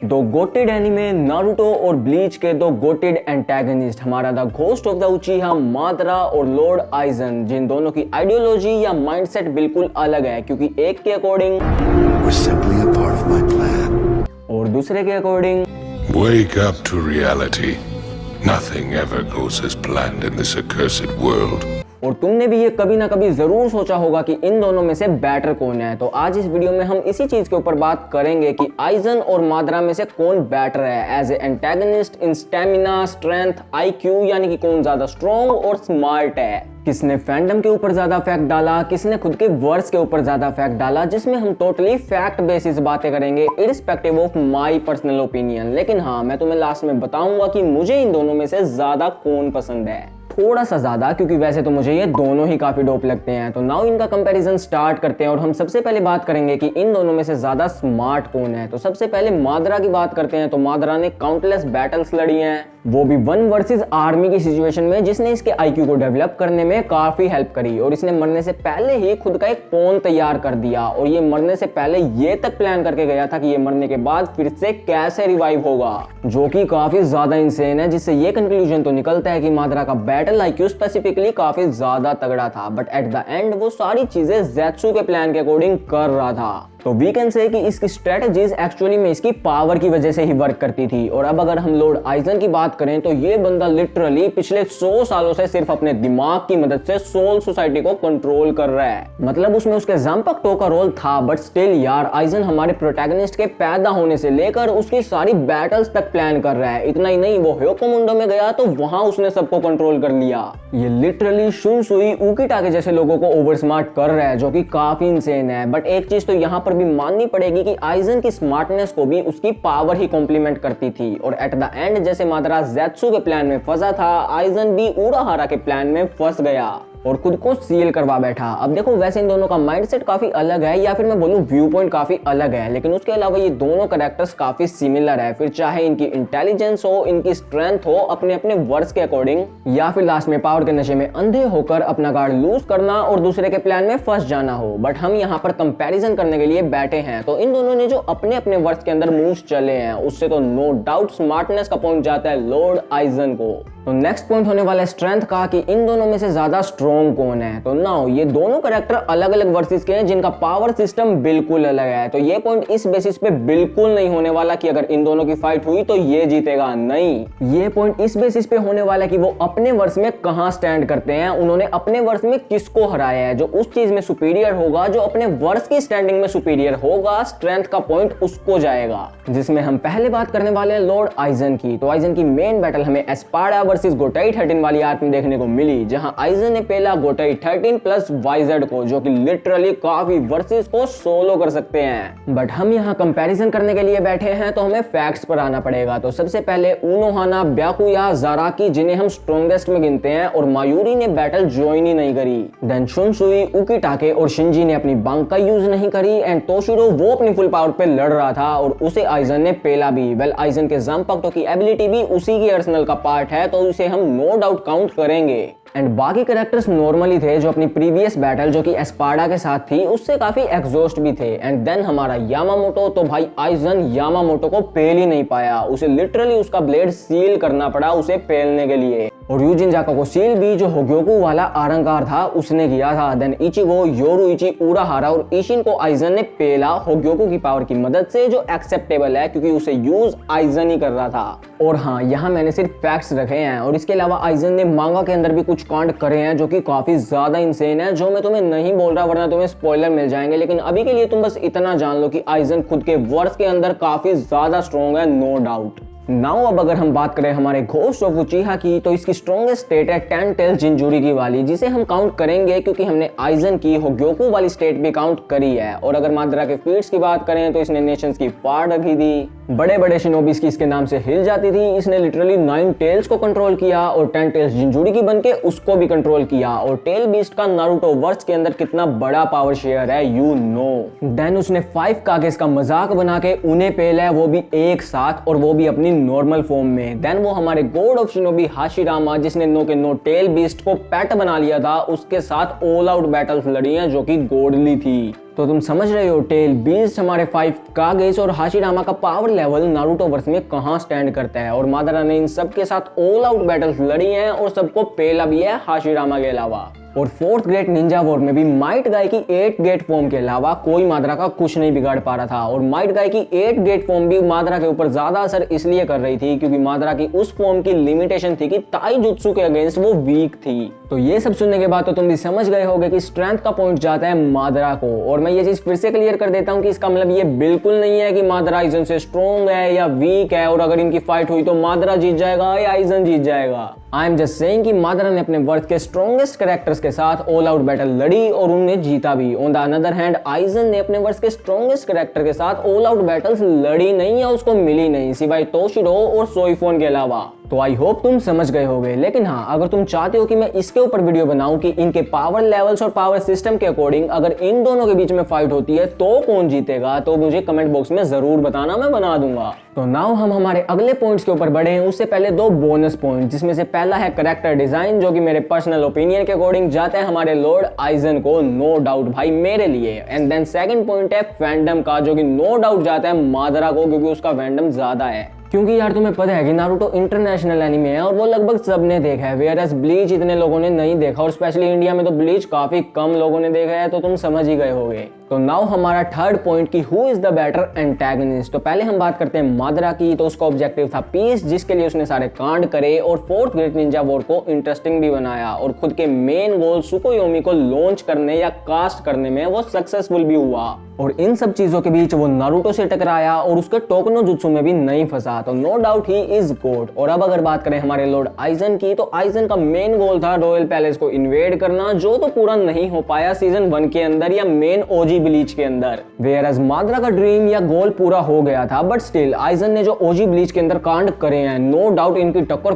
दो goated anime Naruto और Bleach के दो गोटेड एंटागनिस्ट हमारा the ghost of the Uchiha Madara और लॉर्ड आइजन, जिन दोनों की आइडियोलॉजी या माइंडसेट बिल्कुल अलग है, क्योंकि एक के अकॉर्डिंग और दूसरे के according Wake up to reality. Nothing ever goes as planned in this accursed world. और तुमने भी ये कभी ना कभी जरूर सोचा होगा कि इन दोनों में से बेटर कौन है। तो आज इस वीडियो में हम इसी चीज के ऊपर बात करेंगे कि आइजन और मादरा में से कौन बेटर है as a antagonist in stamina, strength, IQ, यानी कि कौन ज्यादा स्ट्रॉन्ग और स्मार्ट है। किसने फैंडम के ऊपर ज्यादा फैक्ट डाला, किसने खुद के वर्ड्स के ऊपर ज्यादा फैक्ट डाला, जिसमें हम टोटली फैक्ट बेसिस बातें करेंगे irrespective of my personal opinion. लेकिन हाँ, मैं तुम्हें लास्ट में बताऊंगा कि मुझे इन दोनों में से ज्यादा कौन पसंद है, थोड़ा सा ज्यादा, क्योंकि वैसे तो मुझे ये दोनों ही काफी डोप लगते हैं। तो नाउ इनका कंपैरिजन स्टार्ट करते हैं और हम सबसे पहले बात करेंगे कि इन दोनों में से ज्यादा स्मार्ट कौन है। तो सबसे पहले मादरा की बात करते हैं। तो मादरा ने काउंटलेस बैटल्स लड़ी हैं, वो भी 1 वर्सेस आर्मी की सिचुएशन में, जिसने इसके आईक्यू को डेवलप करने में काफी हेल्प करी। और इसने मरने से पहले ही खुद का एक पॉन तैयार कर दिया, और ये मरने से पहले ये तक प्लान करके गया था कि ये मरने के बाद फिर से कैसे रिवाइव होगा, जो कि काफी ज्यादा इंसेन है। जिससे ये कंक्लूजन तो निकलता है कि मादरा का बैटल आईक्यू स्पेसिफिकली काफी ज्यादा तगड़ा था, बट एट द एंड वो सारी चीजें ज़ेत्सु के प्लान के अकॉर्डिंग कर रहा था। तो वी कैन से कि इसकी स्ट्रेटजीज एक्चुअली में इसकी पावर की वजह से ही वर्क करती थी। और अब अगर हम लॉर्ड आइजन की बात करें तो ये बंदा लिटरली पिछले 100 सालों से सिर्फ अपने दिमाग की मदद से सोल सोसाइटी को कंट्रोल कर रहा है। मतलब उसमें उसके ज़ांपाक्टो का रोल था, बट स्टिल यार, आइजन हमारे प्रोटैगनिस्ट के पैदा होने से लेकर उसकी सारी बैटल्स तक प्लान कर रहा है। इतना ही नहीं, वो ह्योकोमुंडो में गया तो वहां उसने सबको कंट्रोल कर लिया। ये लिटरली शुनसुई उकिटा के जैसे लोगों को ओवर स्मार्ट कर रहा है, जो कि काफी इंसेन है। बट एक चीज तो यहाँ भी माननी पड़ेगी कि आइजन की स्मार्टनेस को भी उसकी पावर ही कॉम्प्लीमेंट करती थी। और एट द एंड जैसे मादरा ज़ेत्सु के प्लान में फंसा था, आइजन भी उराहारा के प्लान में फंस गया और खुद को सील करवा बैठा। अब देखो, वैसे इन दोनों का माइंडसेट काफी अलग है, या फिर मैं बोलूं व्यू पॉइंट काफी अलग है, लेकिन उसके अलावा ये दोनों कैरेक्टर्स काफी सिमिलर है। फिर चाहे इनकी इंटेलिजेंस हो, इनकी स्ट्रेंथ हो अपने अपने वर्ड्स के अकॉर्डिंग, या फिर लास्ट में पावर के नशे में अंधे होकर अपना गार्ड लूज करना और दूसरे के प्लान में फंस जाना हो। बट हम यहाँ पर कंपैरिजन करने के लिए बैठे हैं। तो इन दोनों ने जो अपने अपने वर्ड्स के अंदर मूव्स चले हैं, उससे तो नो डाउट स्मार्टनेस का पॉइंट जाता है लॉर्ड आइजन को। तो नेक्स्ट पॉइंट होने वाला है स्ट्रेंथ का, कि इन दोनों में से ज्यादा स्ट्रॉन्ग कौन है। तो नाउ ये दोनों कैरेक्टर अलग अलग वर्सेस के हैं, जिनका पावर सिस्टम बिल्कुल अलग है। तो ये पॉइंट इस बेसिस पे बिल्कुल नहीं होने वाला कि अगर इन दोनों की फाइट हुई तो ये जीतेगा, नहीं। ये पॉइंट इस बेसिस पे होने वाला है कि वो अपने वर्स में कहां स्टैंड करते हैं, उन्होंने अपने वर्स में किसको हराया है। जो उस चीज में सुपीरियर होगा, जो अपने वर्स की स्टैंडिंग में सुपीरियर होगा, स्ट्रेंथ का पॉइंट उसको जाएगा। जिसमें हम पहले बात करने वाले हैं लॉर्ड आइजन की। तो आइजन की मेन बैटल हमें एस्पाडा वर्सेस गोटाई 13 वाली आर्क में देखने को मिली, जहां आइजन ने पहला गोटाई 13 प्लस वाइजर्ड को, जो कि लिटरली काफी वर्सेस को सोलो कर सकते हैं। बट हम यहाँ कंपैरिजन करने के लिए बैठे हैं, तो हमें फैक्ट्स पर आना पड़ेगा। तो सबसे पहले उनोहाना, ब्याकुया, जाराकी, जिन्हें हम स्ट्रॉन्गेस्ट में गिनते हैं, और मायूरी ने बैटल ज्वाइन ही नहीं करी। देन शुनसुई, उकिटाके और शिंजी ने अपनी बंक का यूज नहीं करी, एंड तोशिरो वो अपनी फुल पावर पे लड़ रहा था और उसे आइजन ने पेला भी। वेल, आइजन के ज़ांपाक्टो की एबिलिटी भी उसी की आर्सेनल का पार्ट है, तो उसे हम नो डाउट काउंट करेंगे। एंड बाकी कैरेक्टर्स नॉर्मली थे, जो अपनी प्रीवियस बैटल जो कि एस्पाडा के साथ थी उससे काफी एग्जॉस्ट भी थे। एंड देन हमारा यामामोटो, तो भाई आइजन यामामोटो को पेल ही नहीं पाया, उसे लिटरली उसका ब्लेड सील करना पड़ा उसे पेलने के लिए। और यूजिन जाका को सील भी जो होग्योकू वाला आरंकार था उसने किया था। देन इचिगो, योरुइची, उराहारा और इशिन को आइजन ने पेला होग्योकू की पावर की मदद से, जो एक्सेप्टेबल है क्योंकि उसे यूज आइजन ही कर रहा था। और हाँ, यहाँ मैंने सिर्फ फैक्ट्स रखे हैं, और इसके अलावा आइजन ने मांगा के अंदर भी कुछ कांड करे हैं जो कि काफी ज्यादा इंसेन है, जो मैं तुम्हें नहीं बोल रहा वरना तुम्हें स्पॉइलर मिल जाएंगे। लेकिन अभी के लिए तुम बस इतना जान लो कि आइजन खुद के वर्ड्स के अंदर काफी ज्यादा स्ट्रॉन्ग है, नो डाउट। नाउ अब अगर हम बात करें हमारे घोस्ट ऑफ उचिहा की, तो इसकी स्ट्रॉन्गेस्ट स्टेट है 10 टेल्स जिंजूरी की वाली, जिसे हम काउंट करेंगे क्योंकि हमने आइजन की होग्योकू वाली स्टेट भी काउंट करी है। और अगर मादरा के फीट्स की बात करें तो इसने नेशंस की पार्ट रखी थी, बड़े बड़े शिनोबीज की इसके नाम से हिल जाती थी। इसने लिटरली 9 टेल्स को कंट्रोल किया और 10 टेल्स जिंजूरी की बनके उसको भी कंट्रोल किया। और टेल बीस्ट का नारुतो वर्स के अंदर कितना बड़ा पावर शेयर है, यू नो। देन उसने 5 कागेस का मजाक बना के उन्हें पेला है, वो भी एक साथ, और वो भी अपनी नॉर्मल फॉर्म में। देन वो हमारे गॉड ऑफ शिनोबी हाशिरामा, जिसने नो के नो टेल बीस्ट को पेट बना लिया था, उसके साथ ऑल आउट बैटल्स लड़ी हैं जो कि गॉडली थी। तो तुम समझ रहे हो टेल, बीस्ट, हमारे 5 कागेस और हाशिरामा का पावर लेवल नारुतो वर्स में कहां स्टैंड करता है। और मादारा ने इन सब के साथ ऑल आउट बैटल्स लड़ी हैं और सबको पेला भी है हाशिरामा के अलावा। और 4th ग्रेट निंजा वॉर में भी माइट गाय की 8 गेट फॉर्म के अलावा कोई मादरा का कुछ नहीं बिगाड़ पा रहा था। और माइट गाय की 8 गेट फॉर्म भी मादरा के ऊपर ज्यादा असर इसलिए कर रही थी क्योंकि मादरा की उस फॉर्म की लिमिटेशन थी कि ताई जुत्सु के अगेंस्ट वो वीक थी। तो ये सब सुनने के बाद तो तुम भी समझ गए होगे कि स्ट्रेंथ का पॉइंट जाता है मादरा को। और मैं ये चीज फिर से क्लियर कर देता हूँ कि इसका मतलब ये बिल्कुल नहीं है कि मादरा आइजन से स्ट्रॉन्ग है या वीक है, और अगर इनकी फाइट हुई तो मादरा जीत जाएगा या आइजन जीत जाएगा। आई एम जस्ट सेइंग कि मादरा ने अपने वर्थ के स्ट्रॉन्गेस्ट कैरेक्टर्स के साथ ऑल आउट बैटल लड़ी और उन्होंने जीता भी। On the another hand eigen ने अपने वर्थ के स्ट्रॉन्गेस्ट कैरेक्टर के साथ ऑल आउट बैटल्स लड़ी नहीं या उसको मिली नहीं, सिवाय तोशिरो और सोइफोन के अलावा। तो आई होप तुम समझ गए होगे। लेकिन हाँ, अगर तुम चाहते हो कि मैं इसके ऊपर वीडियो बनाऊं कि इनके पावर लेवल्स और पावर सिस्टम के अकॉर्डिंग अगर इन दोनों के बीच में फाइट होती है तो कौन जीतेगा, तो मुझे कमेंट बॉक्स में जरूर बताना, मैं बना दूंगा। तो नाउ हम हमारे अगले पॉइंट्स के ऊपर बढ़े हैं। उससे पहले 2 बोनस पॉइंट, जिसमें से पहला है कैरेक्टर डिजाइन, जो कि मेरे पर्सनल ओपिनियन के अकॉर्डिंग जाता है हमारे लॉर्ड आइजन को, नो डाउट भाई मेरे लिए। एंड देन सेकंड पॉइंट है फैंडम का, जो कि नो डाउट जाता है मादरा को, क्योंकि उसका फैंडम ज्यादा है। क्योंकि यार तुम्हें पता है कि नारुतो इंटरनेशनल एनिमे है और वो लगभग सबने देखा है, वेयरएस ब्लीच इतने लोगों ने नहीं देखा, और स्पेशली इंडिया में तो ब्लीच काफी कम लोगों ने देखा है, तो तुम समझ ही गए होगे। तो नाउ हमारा थर्ड पॉइंट की who is the better antagonist. तो पहले हम बात करते हैं मादरा की। तो उसका ऑब्जेक्टिव था पीस, जिसके लिए उसने सारे कांड करे और 4th ग्रेट निंजा वॉर को इंटरेस्टिंग भी बनाया, और खुद के मेन गोल सुकोयोमी को लॉन्च करने या कास्ट करने में वो सक्सेसफुल भी हुआ। और इन सब चीजों के बीच वो नारुतो से टकराया और उसके टोकनो जुत्सु में भी नहीं फंसा, तो no doubt he is God. और अब अगर बात करें हमारे लॉर्ड आइजन की, तो आइजन का मेन गोल था रॉयल पैलेस को इन्वेड करना, जो तो पूरा नहीं हो पाया सीजन 1 के अंदर या मेन ओजी ब्लीच के अंदर। वेयरएस मादरा का ड्रीम या गोल पूरा हो गया था, बट स्टिल आइजन ने जो ओजी ब्लीच के अंदर कांड करे हैं, नो डाउट इनकी टक्कर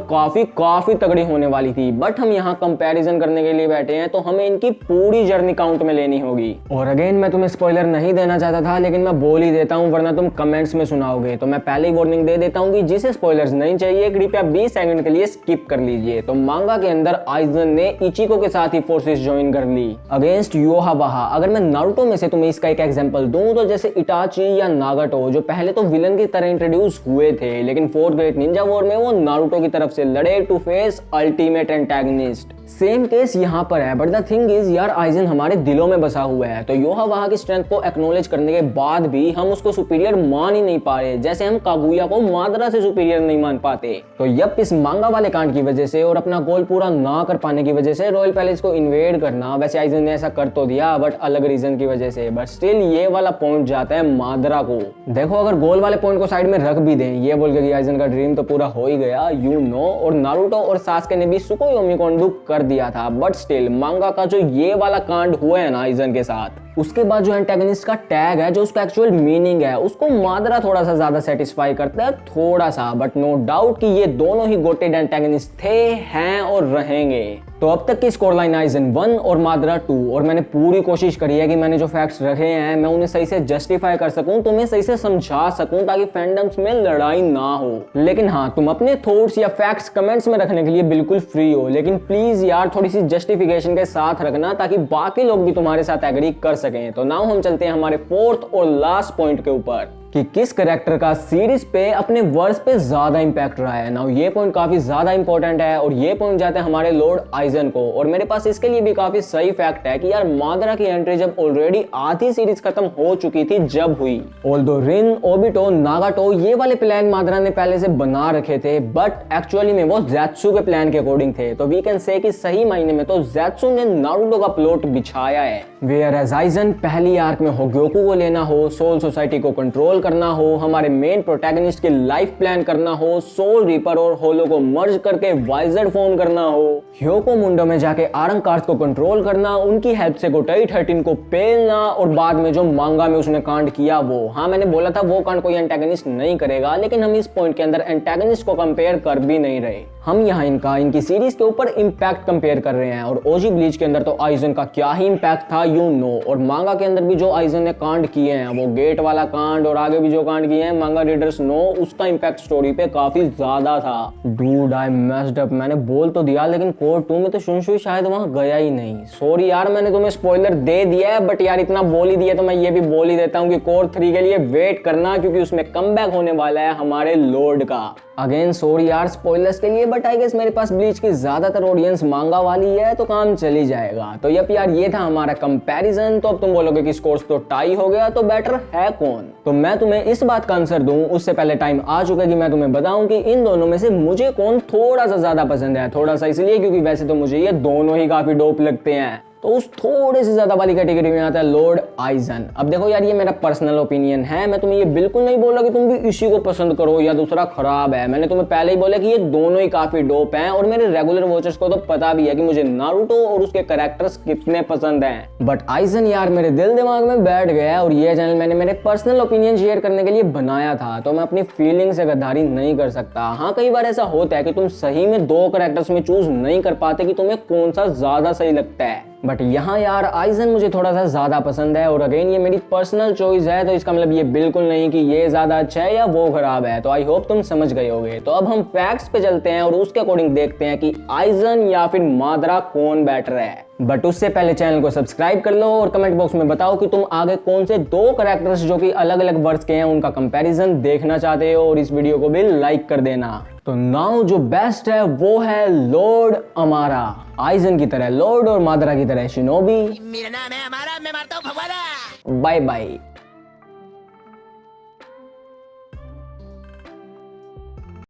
काफी तगड़ी होने वाली थी। बट हम यहाँ कंपैरिजन करने के लिए बैठे हैं, तो हमें इनकी पूरी जर्नी काउंट में लेनी होगी। और अगेन मैं तुम्हें स्पॉइलर नहीं देना चाहता था, लेकिन मैं बोल ही देता हूँ वरना तुम कमेंट्स में सुनाओगे। तो मैं पहले ही वार्निंग दे देता हूँ कि जिसे स्पॉइलर्स नहीं चाहिए कृपया 20 सेकंड के लिए स्किप कर लीजिए। तो मांगा के अंदर आइजन ने इचिको के साथ ही फोर्सेस ज्वाइन कर ली अगेंस्ट योहावाहा। अगर मैं नारुतो में से तुम्हें इसका एक एग्जांपल दूं, तो जैसे इटाची या नागाटो, जो पहले तो विलन की तरह इंट्रोड्यूस हुए थे, लेकिन 4th ग्रेट निंजा वॉर में वो नारुतो की तरफ से लड़े to face ultimate antagonist. Same case यहाँ पर है, बट द थिंग इज यार आइजन हमारे दिलों में बसा हुआ है, तो योहावाहा की स्ट्रेंथ को एक्नॉलेज करने के बाद भी हम उसको सुपीरियर मान ही नहीं पा रहे, जैसे हम कागुया को मादरा से सुपीरियर नहीं मान पाते। तो यप, इस मांगा वाले कांड की वजह से और अपना गोल पूरा ना कर पाने की वजह से रॉयल पैलेस को इन्वेड करना, वैसे आइजन ने ऐसा कर तो दिया बट अलग रीजन की वजह से, बट स्टिल ये वाला पॉइंट जाता है मादरा को। देखो, अगर गोल वाले पॉइंट को साइड में रख भी दें, ये बोल के कि आइजन का ड्रीम तो पूरा हो ही गया, यू नो, और नारुतो और सास्के ने भी सुकोयोमी को अंडू कर दिया था, बट स्टिल मांगा का जो ये वाला कांड हुआ है ना आइजन के साथ, उसके बाद जो एंटेगनिस्ट का टैग है, जो उसका एक्चुअल मीनिंग है, उसको मादरा थोड़ा सा ज्यादा सेटिस्फाई करता है, थोड़ा सा, बट नो डाउट कि ये दोनों ही गोटेड एंटेगनिस्ट थे, हैं और रहेंगे। तो अब तक की स्कोर लाइन आइजन 1 और मादरा 2, और मैंने पूरी कोशिश करी है कि मैंने जो फैक्ट्स रखे हैं मैं उन्हें सही से जस्टिफाई कर सकूं, तुम्हें सही से समझा सकूं, ताकि फैंडम्स में लड़ाई ना हो। लेकिन हाँ, तुम अपने थॉट्स या फैक्ट्स कमेंट्स में रखने के लिए बिल्कुल फ्री हो, लेकिन प्लीज यार थोड़ी सी जस्टिफिकेशन के साथ रखना, ताकि बाकी लोग भी तुम्हारे साथ एग्री कर सकें। तो नाउ हम चलते हैं हमारे 4th और लास्ट पॉइंट के ऊपर कि किस कैरेक्टर का सीरीज पे अपने वर्स पे ज्यादा इंपैक्ट रहा है। नाउ ये पॉइंट काफी ज्यादा इंपॉर्टेंट है, और ये पॉइंट जाते हैं हमारे लॉर्ड आइजन को। और मेरे पास इसके लिए भी काफी सही फैक्ट है कि यार मादरा की एंट्री जब ऑलरेडी आधी सीरीज खत्म हो चुकी थी जब हुई। ऑल्दो रिन, ओबिटो, नागाटो ये वाले प्लान मादरा ने पहले से बना रखे थे, बट एक्चुअली में वो ज़ेत्सु के प्लान के अकॉर्डिंग थे। तो वी कैन से कि सही मायने में तो ज़ेत्सु ने नारुतो का प्लॉट बिछाया है। वेयर एज आइजन पहली आर्क में होग्योकु को लेना हो, सोल सोसाइटी को कंट्रोल करना हो, हमारे मेन प्रोटैगनिस्ट की लाइफ प्लान करना हो, सोल रीपर और होलो को मर्ज करके वाइजर्ड फॉर्म करना हो, ह्योको मुंडो में जाके आरंग कार्ड्स को कंट्रोल करना, उनकी हेल्प से गोटाई 13 को पेलना, और बाद में जो मांगा में उसने कांड किया वो, हाँ मैंने बोला था वो कांड कोई एंटेगनिस्ट नहीं करेगा, लेकिन हम इस पॉइंट के अंदर एंटेगनिस्ट को कंपेयर कर भी नहीं रहे, हम यहाँ इनकी सीरीज के ऊपर इंपैक्ट कंपेयर कर रहे हैं। और ओजी ब्लीच के अंदर तो आइजन का क्या ही इंपैक्ट था, यू नो, और मांगा के अंदर भी जो आइजन ने कांड किए हैं, वो गेट वाला कांड और आगे आगे भी जो कांड किए हैं मांगा रीडर्स नो उसका इम्पैक्ट स्टोरी पे काफी ज्यादा था। डूड आई मेस्ड अप, मैंने बोल तो दिया लेकिन कोर 2 में तो शुनशुई शायद वहां गया ही नहीं। सॉरी यार मैंने तुम्हें स्पॉइलर दे दिया है, बट यार इतना बोल ही दिया तो मैं ये भी बोल ही देता हूँ कि कोर 3 के लिए वेट करना, क्योंकि उसमें कमबैक होने वाला है हमारे लॉर्ड का। अगेन सॉरी यार स्पॉइलर्स के लिए, बट आई गेस मेरे पास ब्लीच की ज्यादातर ऑडियंस मांगा वाली है तो काम चली जाएगा। तो यप यार ये था हमारा कंपैरिजन। तो अब तुम बोलोगे कि स्कोर्स तो टाई हो गया, तो बेटर है कौन? तो मैं तुम्हें इस बात का आंसर दूं उससे पहले टाइम आ चुका है कि मैं तुम्हें बताऊं कि इन दोनों में से मुझे कौन थोड़ा सा ज्यादा पसंद है। थोड़ा सा इसलिए क्योंकि वैसे तो मुझे ये दोनों ही काफी डोप लगते हैं। तो उस थोड़े से ज्यादा वाली कैटेगरी में आता है लॉर्ड आइजन। अब देखो यार ये मेरा पर्सनल ओपिनियन है, मैं तुम्हें ये बिल्कुल नहीं बोल रहा कि तुम भी इसी को पसंद करो या दूसरा खराब है। मैंने तुम्हें पहले ही बोला कि ये दोनों ही काफी डोप हैं और मेरे रेगुलर वॉचर्स को तो पता भी है कि मुझे नारुतो और उसके कैरेक्टर्स कितने पसंद हैं। बट आइजन यार मेरे दिल दिमाग में बैठ गया और ये चैनल मैंने मेरे पर्सनल ओपिनियन शेयर करने के लिए बनाया था, तो मैं अपनी फीलिंग से गद्दारी नहीं कर सकता। हाँ कई बार ऐसा होता है कि तुम सही में दो कैरेक्टर्स में चूज नहीं कर पाते कि तुम्हें कौन सा ज्यादा सही लगता है, बट यहाँ यार आइजन मुझे थोड़ा सा ज्यादा पसंद है। और अगेन ये मेरी पर्सनल चॉइस है, तो इसका मतलब ये बिल्कुल नहीं कि ये ज्यादा अच्छा है या वो खराब है। तो आई होप तुम समझ गए होगे। तो अब हम फैक्ट्स पे चलते हैं और उसके अकॉर्डिंग देखते हैं कि आइजन या फिर माद्रा कौन बेटर है। बट उससे पहले चैनल को सब्सक्राइब कर लो और कमेंट बॉक्स में बताओ कि तुम आगे कौन से दो कैरेक्टर्स जो कि अलग अलग वर्ड्स के हैं उनका कंपैरिजन देखना चाहते हो, और इस वीडियो को भी लाइक कर देना। तो नाउ जो बेस्ट है वो है लॉर्ड अमारा, आइजन की तरह लॉर्ड और माद्रा की तरह शिनोबी। मेरा नाम है अमारा, मैं मारता हूँ भगवाना। Bye bye.